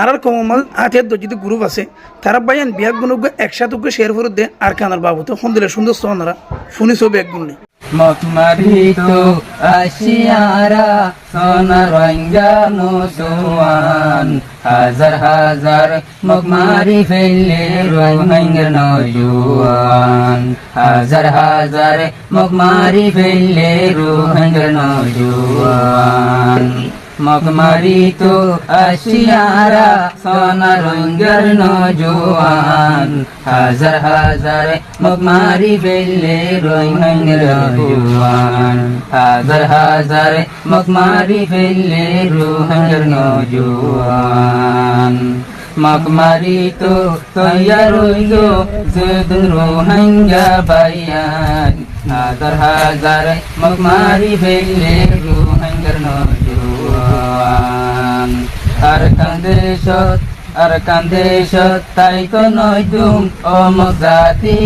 আর কমল হাতের যদি গ্রুপ আছে তারা বাইয়ান বিয়াক গুণকে একসাথে শেয়ার করে দে আর কানার বাবু তো ফোন দিলে সুন্দর সোনারা ফোনই সব এক গুণ মকমারিতো আশিয়ারা সোনা রঙ্গানো সোয়ান হাজার হাজার মকমারি ফেললে রঙ্গের নজুয়ান হাজার হাজার মকমারি ফেললে রঙ্গের নজুয়ান মকমারিতো আশিয়ারা সোনা রঙ্গের নজুয়ান হাজার হাজার মকমারি ফেললে রঙ্গের নজুয়ান হাজার হাজার মকমারি ফেললে রঙ্গের নজুয়ান মকমারিতো তৈয়ার হইল যেদিন রোহিঙ্গা বাইয়ান হাজার হাজার মকমারি ফেললে রোহিঙ্গার নজুয়ান আর কান্দে সত তাই তো নয় তুম অমক জাতি